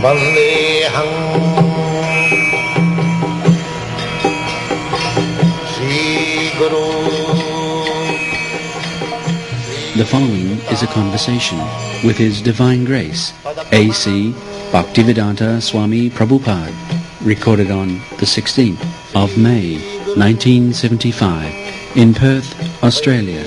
Vandeham Sri Guru. The following is a conversation with His Divine Grace, A.C. Bhaktivedanta Swami Prabhupada, recorded on the 16th of May, 1975, in Perth, Australia.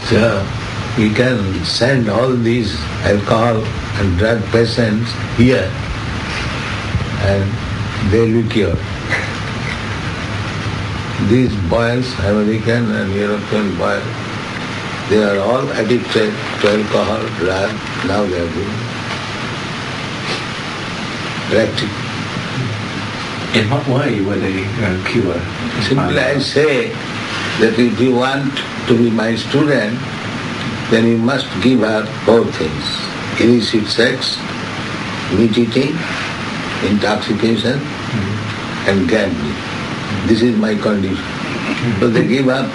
So we can send all these alcohol and drug patients here and they will be cured. These boys, American and European boys, they are all addicted to alcohol, drug. Now they are doing practice. In what way were they cured? Simply I say that if you want to be my student, then you must give up both things. Illicit sex, meat eating, intoxication, and gambling. This is my condition. So they give up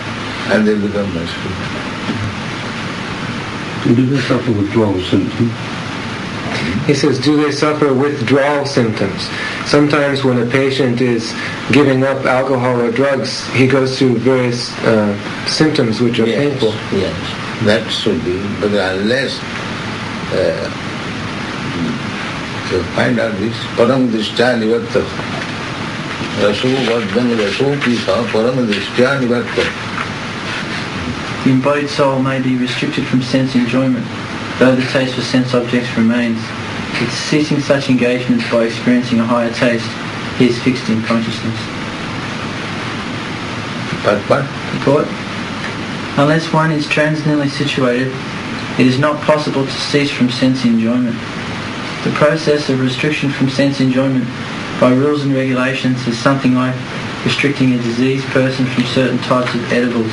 and they become my student. Do they suffer withdrawal symptoms? He says, do they suffer withdrawal symptoms? Sometimes when a patient is giving up alcohol or drugs, he goes through various symptoms which are painful. Yes, that should be. But unless you find out this, paramdrishtya nivarta, raso vardhan raso pisa paramdrishtya nivarta. The embodied soul may be restricted from sense enjoyment, though the taste for sense objects remains. It's ceasing such engagements by experiencing a higher taste, he is fixed in consciousness. Purport? Purport. Unless one is transcendently situated, it is not possible to cease from sense enjoyment. The process of restriction from sense enjoyment by rules and regulations is something like restricting a diseased person from certain types of edibles.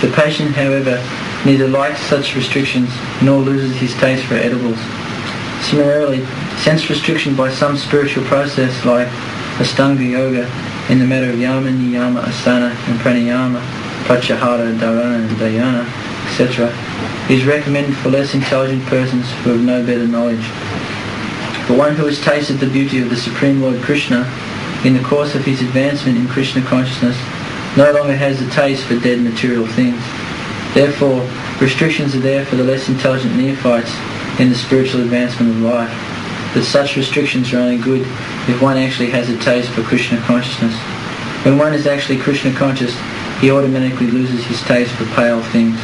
The patient, however, neither likes such restrictions nor loses his taste for edibles. Similarly, sense restriction by some spiritual process like Ashtanga Yoga in the matter of Yama, Niyama, Asana and Pranayama, Pratyahara, Dharana and Dhyana, etc. is recommended for less intelligent persons who have no better knowledge. But one who has tasted the beauty of the Supreme Lord Krishna in the course of his advancement in Krishna consciousness no longer has the taste for dead material things. Therefore, restrictions are there for the less intelligent neophytes in the spiritual advancement of life. But such restrictions are only good if one actually has a taste for Krishna consciousness. When one is actually Krishna conscious, he automatically loses his taste for pale things.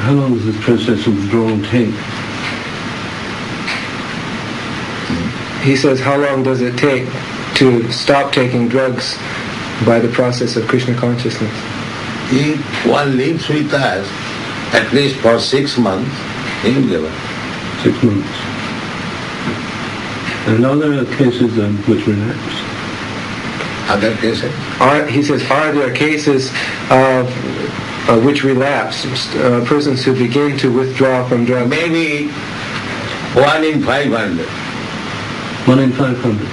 How long does this process of withdrawal take? He says, how long does it take to stop taking drugs by the process of Krishna consciousness? If one lives with us, at least for 6 months, he will give up. 6 months. And are there cases which relapse? Other cases? He says, are there cases of which relapse, persons who begin to withdraw from drugs? Maybe 1 in 500. 1 in 500.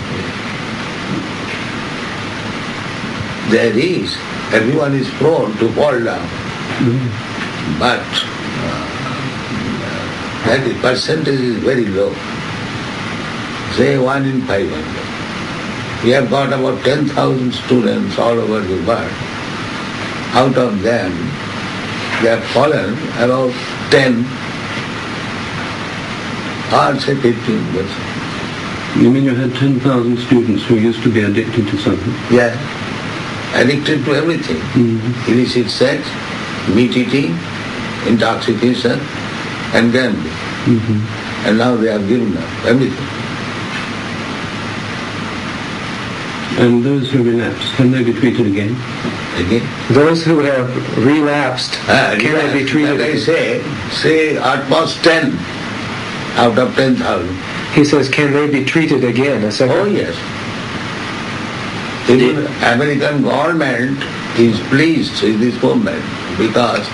There is. Everyone is prone to fall down. But that percentage is very low. Say 1 in 500. We have got about 10,000 students all over the world. Out of them, they have fallen about 10 or say 15%. You mean you had 10,000 students who used to be addicted to something? Yeah. Addicted to everything. Illicit sex, meat eating, intoxication, and gambling. And now they have given up everything. And those who relapse, can they be treated again? Again? Those who have relapsed, can they be treated like again? I say at most 10 out of 10,000. He says, can they be treated again? Oh yes. Even American government is pleased with this movement because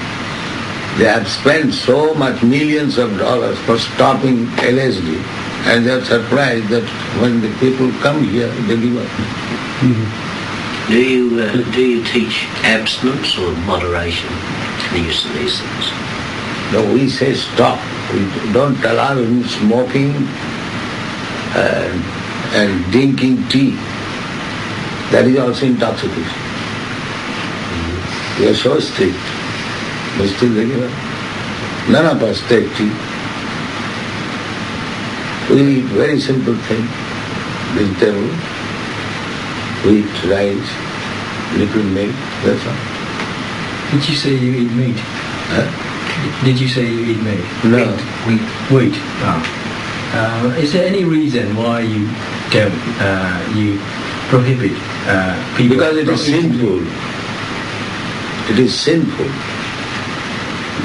they have spent so much millions of dollars for stopping LSD, and they are surprised that when the people come here, they give up. Do you teach abstinence or moderation in the use of these things? No, we say stop. We don't allow him smoking and drinking tea. That is also intoxication. We are so strict. But still they give up. None of us take tea. We eat very simple things. Vegetable, wheat, rice, little milk, that's all. Did you say you eat meat? Huh? Did you say you eat meat? No. Wheat. Oh. Is there any reason why you don't, you prohibit people? Because it is sinful. It is sinful.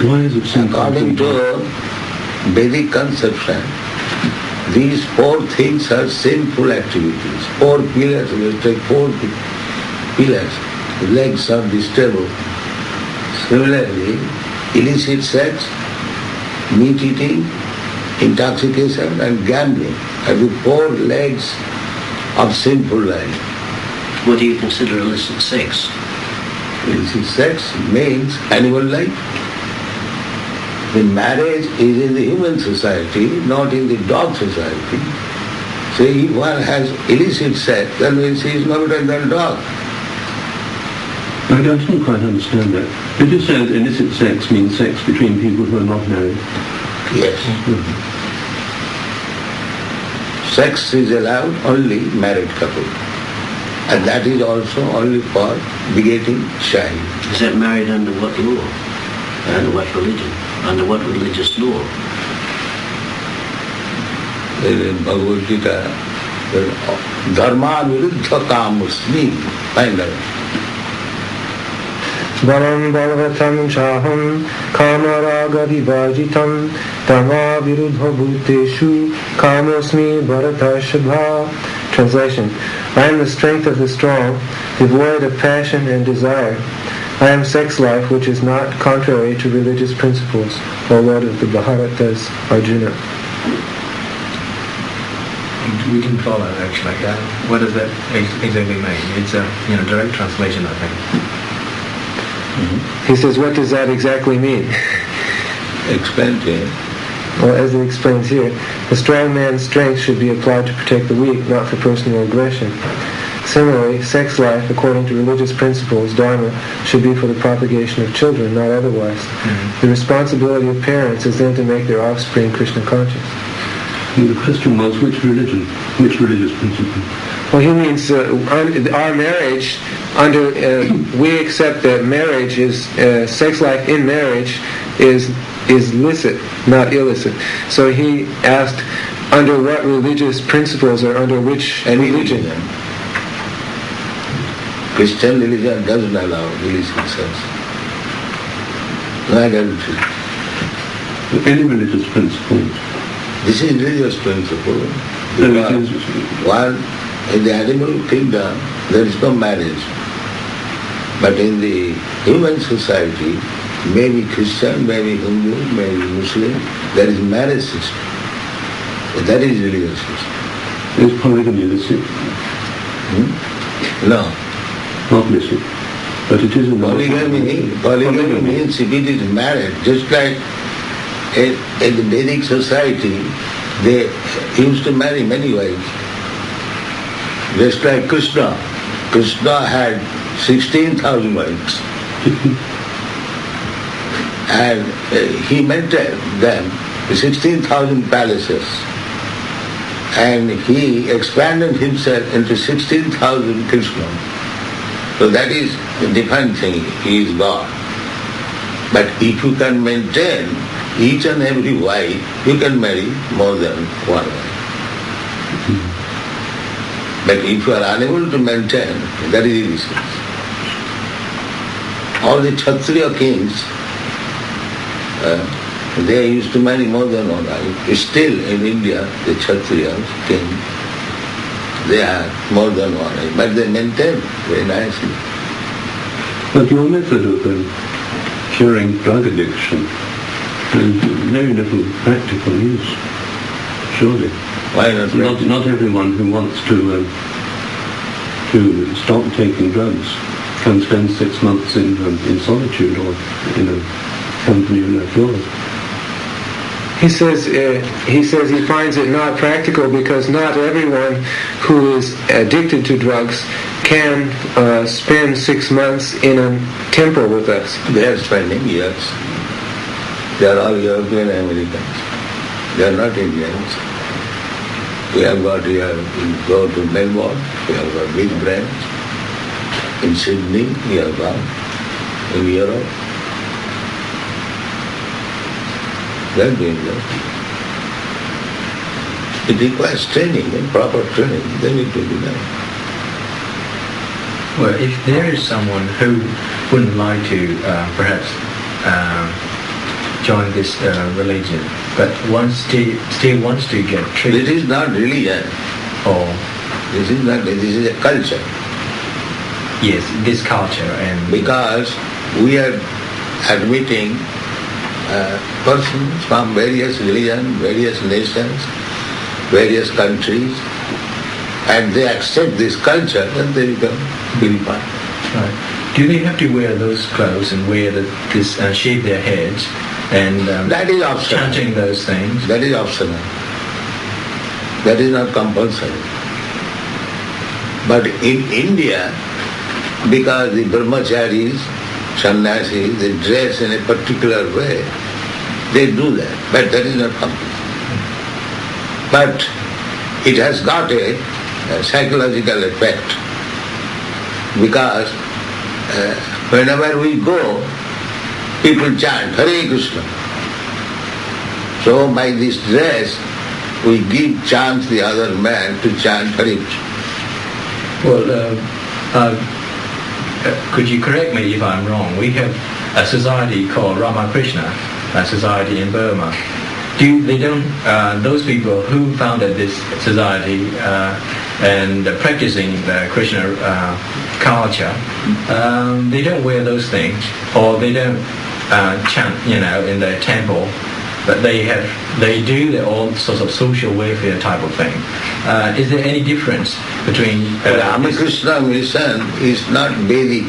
Why is it sinful? According to Vedic conception, these four things are sinful activities. 4 pillars, we take 4 pillars. Legs are disturbed. Similarly, illicit sex, meat eating, intoxication and gambling are the 4 legs of sinful life. What do you consider illicit sex? Illicit sex means animal life. The marriage is in the human society, not in the dog society. So if one has illicit sex, that means he is no better than dog. I don't quite understand that. Did you say that illicit sex means sex between people who are not married? Yes. Sex is allowed only married couple. And that is also only for begetting child. Is that married under what law? Under what religion? Under what religious law? In Bhagavad Gita, dharma viruddha kamusmi, finally. Varam bhavatam chaham kamaraga vivajitam dhamma viruddha bhuteshu kamosmi bharatashabha. Translation: I am the strength of the strong, devoid of passion and desire. I am sex life which is not contrary to religious principles, O Lord of the Bharatas, Arjuna. We can follow that actually. What does that exactly mean? It's a direct translation, I think. He says, what does that exactly mean? Explain to him. Well, as it explains here, the strong man's strength should be applied to protect the weak, not for personal aggression. Similarly, sex life, according to religious principles, dharma, should be for the propagation of children, not otherwise. The responsibility of parents is then to make their offspring Krishna conscious. And the question was, which religion? Which religious principle? Well, he means our marriage, we accept that marriage is, sex life in marriage is licit, not illicit. So he asked, under what religious principles or under which religion? Christian religion doesn't allow illicit sex. No adultery. Any religious principles? This is religious principle. Because one, in the animal kingdom, there is no marriage. But in the human society, maybe Christian, maybe Hindu, maybe Muslim, there is marriage system. That is religious system. Is polygamy licit? No. Not licit. But it is a Polygamy means if it is married, just like in the Vedic society, they used to marry many wives. Just like Krishna. Krishna had 16,000 wives. And he maintained them, 16,000 palaces. And he expanded himself into 16,000 Krishna. So that is a different thing. He is God. But if you can maintain each and every wife, you can marry more than one wife. But if you are unable to maintain, that is illicit. All the Kshatriya kings, they used to marry more than one wife. Still in India, the Kshatriyas, kings, they have more than one wife, but they maintain very nicely. But your method of curing drug addiction has very little practical use, surely. Why not? Not everyone who wants to stop taking drugs can spend 6 months in solitude or in a company like yours. He says he finds it not practical because not everyone who is addicted to drugs can spend 6 months in a temple with us. They are spending years. They are all European Americans. They are not Indians. We have got here, we go to Melbourne, we have got big branch. In Sydney, we have got, in Europe. They are doing that. It requires training, and proper training, then it will be done. Well, if there is someone who wouldn't like to perhaps join this religion, but still wants to get treated. This is not religion. Or This is not, this is a culture. yes, this culture and Because we are admitting persons from various religions, various nations, various countries, and they accept this culture and they become purified. right. Do they have to wear those clothes and wear this shave their heads and That is optional. chanting those things? That is optional. That is not compulsory. But in India, because the brahmacharis, sannyasis, they dress in a particular way, they do that. But that is not compulsory. But it has got a psychological effect because whenever we go, people chant Hare Krishna. So by this dress, we give chance the other man to chant Hare Krishna. Well, could you correct me if I'm wrong? We have a society called Ramakrishna, a society in Burma. Those people who founded this society and practicing the Krishna culture, they don't wear those things, or they don't chant, in their temple, but they do their own sorts of social welfare type of thing. Is there any difference between The Ramakrishna mission is not Vedic.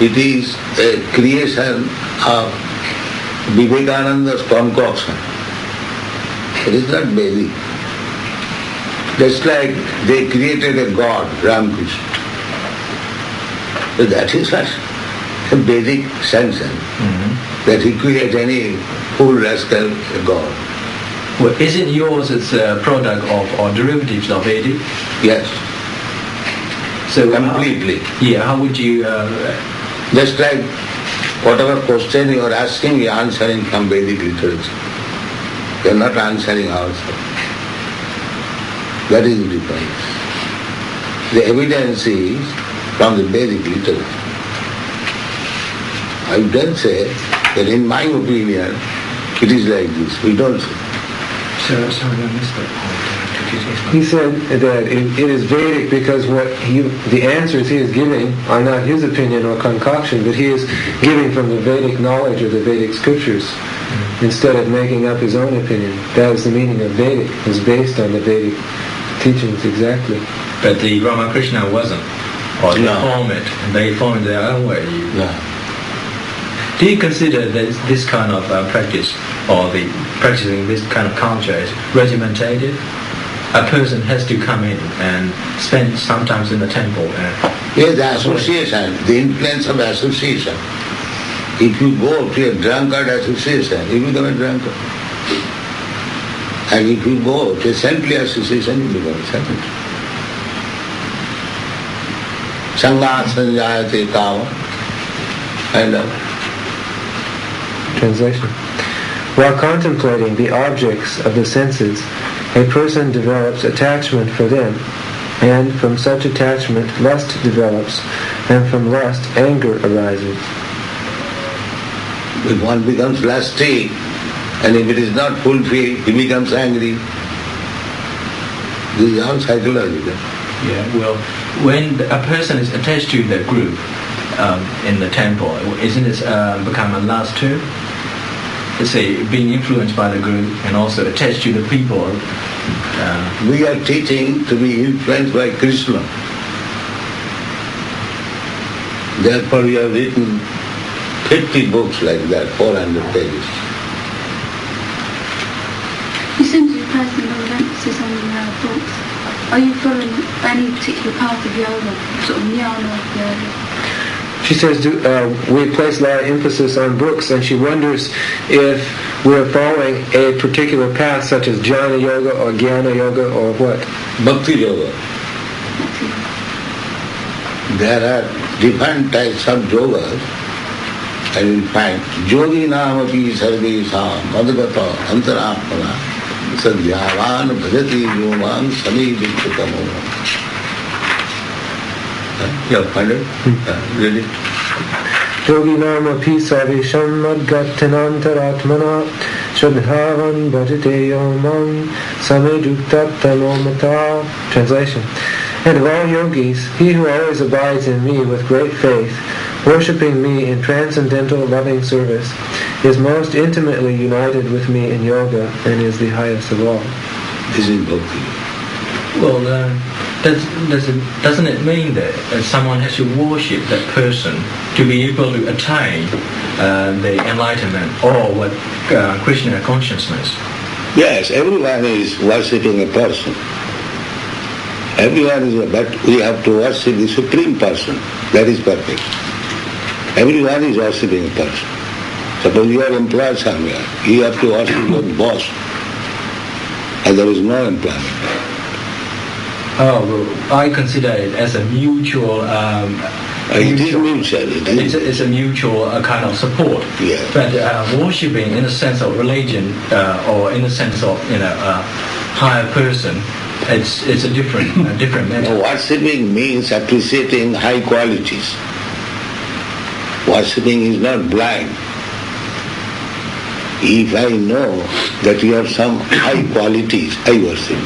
It is a creation of Vivekananda's concoction. It is not Vedic. Just like they created a god, Ramakrishna. So that is not a Vedic sanction, that he create any fool rascal god. Well, isn't yours as a product of or derivatives of Vedic? Yes, So completely. How would you? Just like whatever question you are asking, we are answering from Vedic literature. We are not answering ourselves. That is the difference. The evidence is from the Vedic literature. I don't say that in my opinion it is like this. We don't say. Sorry, I missed that point. He said that it is Vedic because the answers he is giving are not his opinion or concoction, but he is giving from the Vedic knowledge or the Vedic Scriptures instead of making up his own opinion. That is the meaning of Vedic, is based on the Vedic teachings exactly. But the Ramakrishna wasn't, or they No. form it their own way. No. Do you consider that this kind of practice, or the practicing this kind of culture, is regimented? A person has to come in and spend sometimes in the temple. Yes, the association, the influence of association. If you go to a drunkard association, you become a drunkard. And if you go to a saintly association, you become a saint. Sangha sanjayate kama. And Translation. While contemplating the objects of the senses, a person develops attachment for them, and from such attachment lust develops, and from lust anger arises. if one becomes lusty, and if it is not fulfilled, he becomes angry. This is all psychological. Yeah, well, when a person is attached to the group, in the temple, isn't it become a last two? Let's say being influenced by the guru and also attached to the people. We are teaching to be influenced by Krishna. Therefore we have written 50 books like that, 400 pages. You seem to be placing a lot of emphasis on books. Are you following any particular path of yoga, sort of jnana yoga? She says we place a lot of emphasis on books, and she wonders if we're following a particular path such as jnana yoga or jnana yoga or what? Bhakti yoga. There are different types of yogas. I will find yogi namapi sarvesam adgata antaratmana sadhyavan bhajati yoman sami vikshitamo. You have found it? Read it. Yogi nama pi sarvesham adgatanantaratmana shadhavan bhajate yomam sameduktatamomata. Translation. And of all yogis, he who always abides in me with great faith, worshipping me in transcendental loving service, is most intimately united with me in yoga and is the highest of all. This is bhakti. Well, doesn't it mean that someone has to worship that person to be able to attain the enlightenment or what Krishna consciousness? Yes, everyone is worshipping a person. Everyone is, but we have to worship the Supreme Person. That is perfect. Everyone is worshipping a person. Suppose you are employed somewhere, you have to worship your boss, and there is no employment. Oh, well, I consider it as a mutual. It is mutual. It's a mutual kind of support. Yeah. But worshipping in the sense of religion or in the sense of a higher person, it's a different matter. Worshipping means appreciating high qualities. Worshipping is not blind. If I know that you have some high qualities, I worship.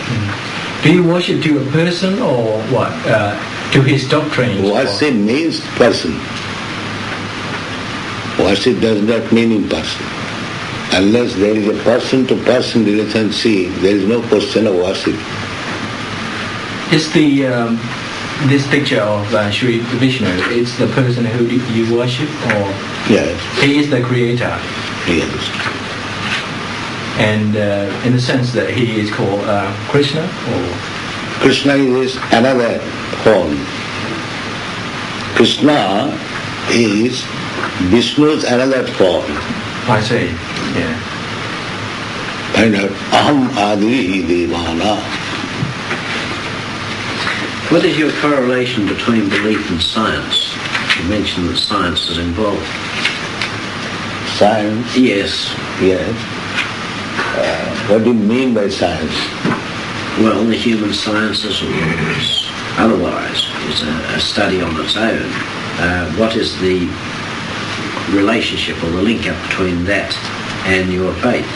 Do you worship to a person or what? To his doctrine? Worship means person. Worship does not mean in person. Unless there is a person-to-person relationship, there is no question of worship. Is this picture of Sri Vishnu, it's the person who you worship, or Yes. he is the creator? Yes. And in the sense that he is called Krishna, or Krishna is another form. Krishna is Vishnu's another form. I see. Yeah. Find out Aham Adi Devana. What is your correlation between belief and science? You mentioned that science is involved. Science? Yes. Yes. What do you mean by science? Well, the human sciences or otherwise is a study on its own. What is the relationship or the link up between that and your faith?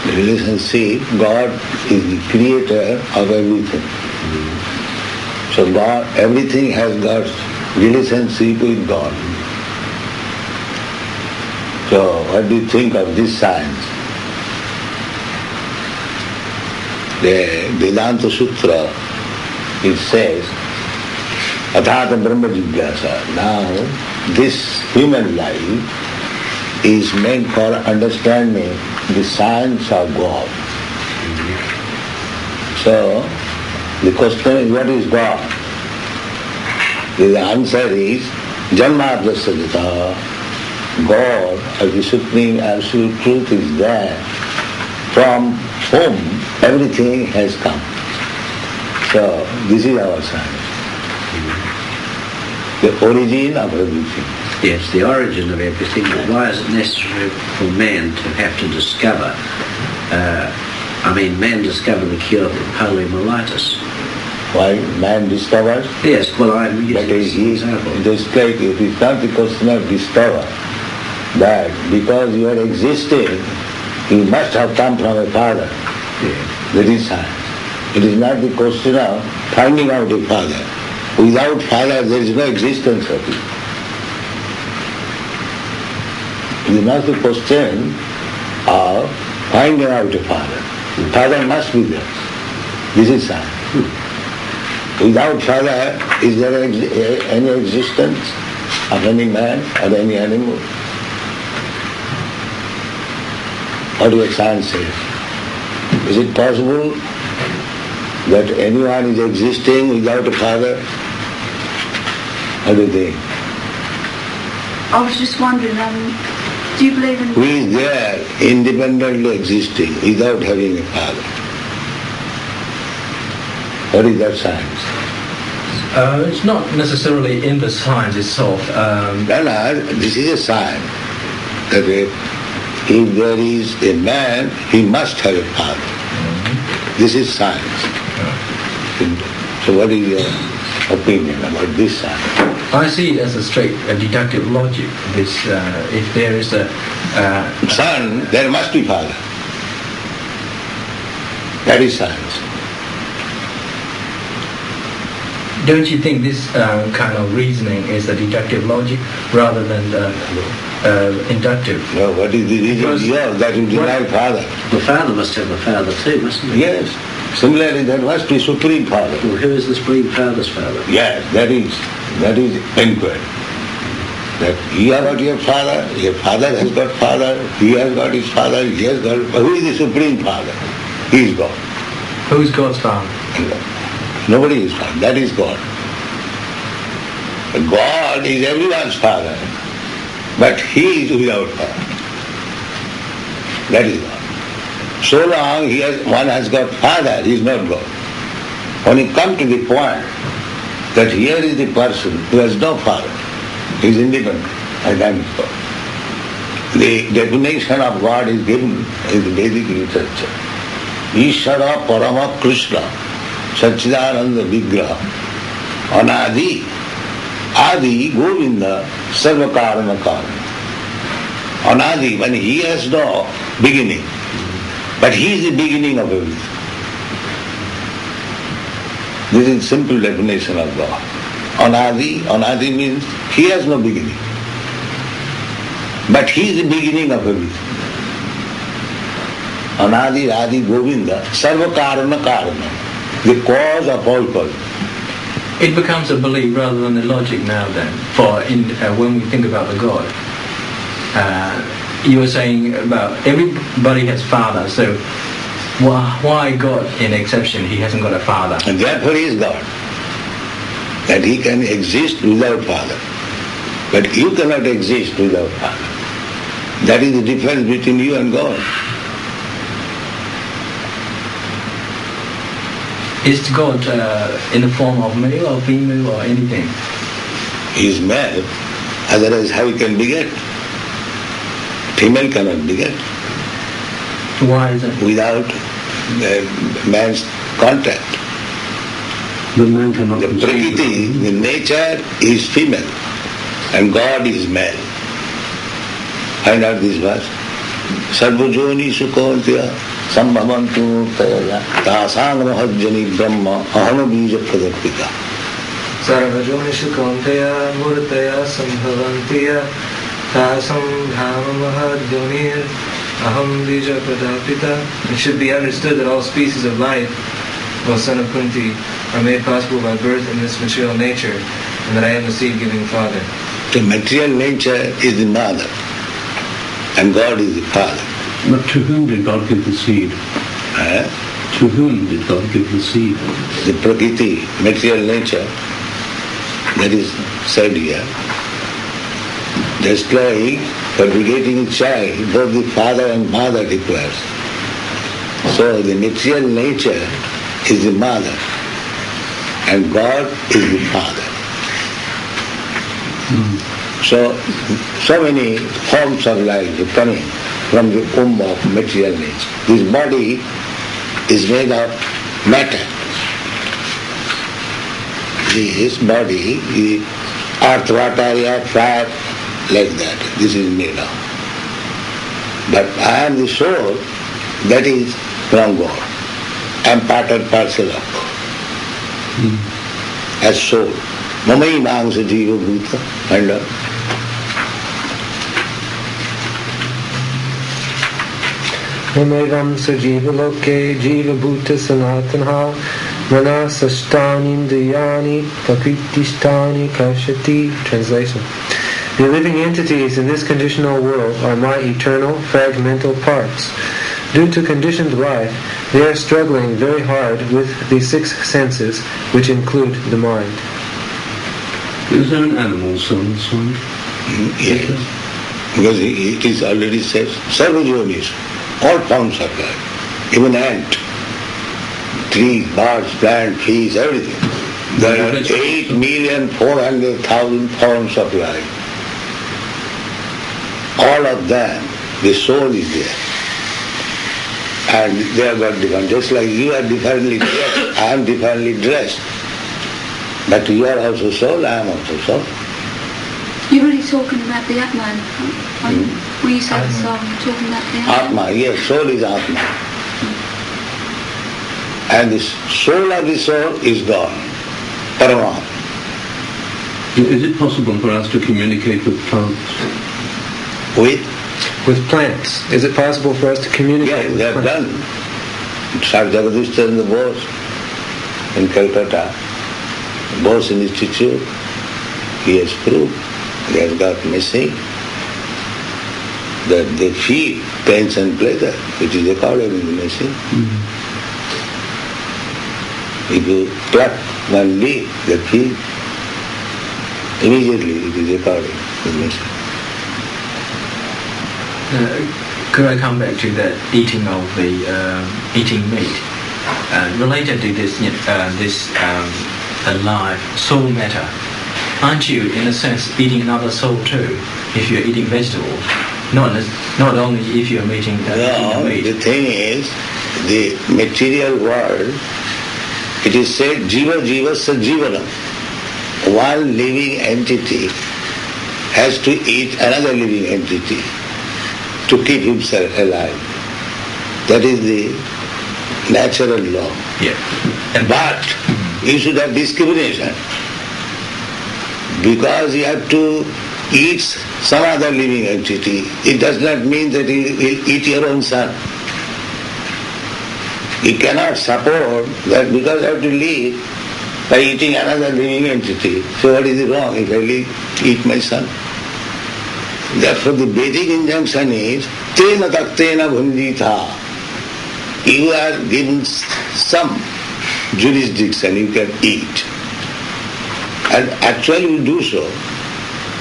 The relationship, God is the creator of everything. So God, everything has got relationship with God. So what do you think of this science? The Vedanta Sutra, it says, Athata Brahma Jigyasa. Now, this human life is meant for understanding the science of God. So, the question is, what is God? The answer is, Janmadhyasajata. God, as the Supreme Absolute Truth, is there, from whom everything has come. So, this is our science. The origin of everything. Yes, the origin of everything, but why is it necessary for man to have to discover? Man discovered the cure for poliomyelitis. Why man discovers? Yes, well, I'm using But this example. just like it is not the question of discover, that because you are existing, you must have come from a father. That is science. It is not the question of finding out a father. Without father, there is no existence of it. This must be question of finding out a father. Father must be there. This is science. Without father, is there any existence of any man or any animal? What do science say? Is it possible that anyone is existing without a father? What do you think? I was just wondering, do you believe in... Who is there independently existing without having a father? What is that science? It's not necessarily in the science itself. This is a science that if there is a man, he must have a father. Mm-hmm. This is science. So what is your opinion about this science? I see it as a straight deductive logic. This, if there is a son, there must be father. That is science. Don't you think this kind of reasoning is a deductive logic rather than inductive? No, what is the reason? Yes, that you deny father. The father must have a father too, mustn't he? Yes. Similarly, there must be supreme father. Well, who is the supreme father's father? Yes, that is inquiry. That you have got your father has got father, he has got his father, he has got... Who is the supreme father? He is God. Who is God's father? Nobody is father. That is God. God is everyone's father, but he is without father. That is God. So long one has got father, he is not God. When you come to the point that here is the person who has no father, he is independent, and that is God. The definition of God is given in the Vedic literature. Ishvara Parama Krishna Satchidananda Vigraha Anadi Adi Govinda Sarva Karana Karana. Anadi, when he has no beginning, but he is the beginning of everything. This is simple definition of God. Anadi means he has no beginning, but he is the beginning of everything. Anadi Adi Govinda Sarva Karana Karana. The cause of all causes. It becomes a belief rather than a logic now then, when we think about the God. You were saying about everybody has father, so why God in exception? He hasn't got a father. And therefore he is God. That he can exist without father. But you cannot exist without father. That is the difference between you and God. Is God in the form of male or female or anything? He is male, otherwise how he can beget? Female cannot beget. Why is that? Without man's contact. The man cannot the prakriti, the nature is female and God is male. Find out this verse. Sarvajoni Sukontya Sambhavantu Murtaya Tasang Mahajjani Brahma Aham Bija Pradarpita. Sarvajoni Sukontya Murtaya Sambhavantiya Tasam Bhama Mahajjani Aham Bija Pradarpita. It should be understood that all species of life, O son of Kunti, are made possible by birth in this material nature, and that I am the seed-giving father. The material nature is the mother, and God is the father. But to whom did God give the seed? To whom did God give the seed? The prakriti, material nature, that is said here. Just like for begetting a child, both the father and mother requires. So the material nature is the mother, and God is the father. So many forms of life are coming from the womb of material nature. This body is made of matter. This body is earth, water, air, fire, like that. This is made of. But I am the soul that is from God. I am part and parcel of God. As soul. Mamai Mangsa Jiva Bhuta. And Namevam sajiva loke jiva bhuta sanatanha manasashtani indriyani prakritishtani kashati. Translation. The living entities in this conditional world are my eternal, fragmental parts. Due to conditioned life, they are struggling very hard with the 6 senses, which include the mind. Is there an animal soul, Swami? Yes. Because it is already said, sarvajonis, all forms of life, even ant, trees, birds, plant, fish, everything. There are 8,400,000 forms of life. All of them, the soul is there. And they are got different. Just like you are differently dressed, I am differently dressed. But you are also soul, I am also soul. You're really talking about the Atman. When you say the soul, you're talking about the Atman. Atma, yes, soul is Atma. And the soul of the soul is God, Paramatma. Is it possible for us to communicate with plants? With plants. Is it possible for us to communicate with plants? Yes, they have done. Sir Jagadishchandra Bose in Calcutta, Bose Institute, he has proved, he has got machine that they feel pains and pleasure, which is recorded in the machine. Mm-hmm. If you pluck one leaf, they feel, immediately it is recorded in the machine. Could I come back to the eating of the eating meat? Related to this, alive soul matter, aren't you, in a sense, eating another soul too? If you're eating vegetables, not only if you're eating meat. The thing is, the material world, it is said, jiva jiva sajivanam. One living entity has to eat another living entity to keep himself alive. That is the natural law. Yeah. But you should have discrimination. Because you have to eat some other living entity, it does not mean that you will eat your own son. You cannot support that because I have to live by eating another living entity. So what is wrong if I eat my son? Therefore the Vedic injunction is, tena taktena bhundita. You are given some jurisdiction, you can eat. And actually we do so.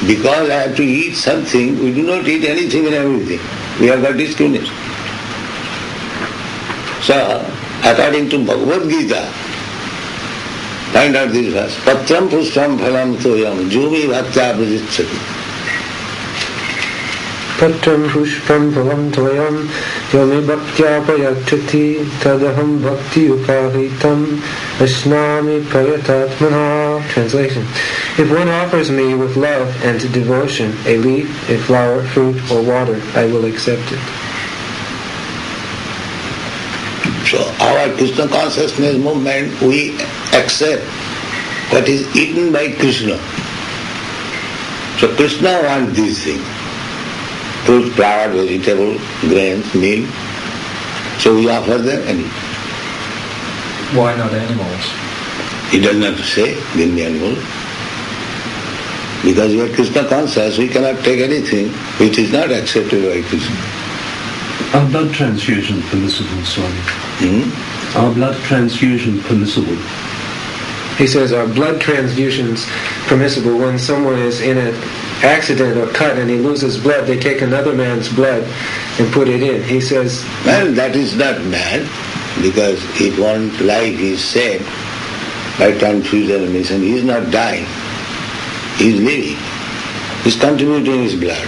Because I have to eat something, we do not eat anything and everything. We have got discrimination. So, according to Bhagavad Gita, find out this verse, patram pushpam phalam toyam jumi bhaktya prajicchati. Patram pushpam phalam toyam yomi bhaktya prajicchati tadaham bhakti upahitam ashnami prayatatmana. Translation. If one offers me with love and devotion a leaf, a flower, fruit, or water, I will accept it. So our Krishna consciousness movement, we accept what is eaten by Krishna. So Krishna wants these things. Fruit, flower, vegetable, grains, milk. So we offer them and eat. Why not animals? He does not say, give me animal. Because we are Krishna conscious, we cannot take anything which is not accepted by Krishna. Are blood transfusion permissible, Swami? Are blood transfusion permissible? He says, are blood transfusions permissible? When someone is in an accident or cut and he loses blood, they take another man's blood and put it in. He says... Well, that is not bad, because if one's life is saved by transfusion, he is not dying. He is living. He is contributing his blood.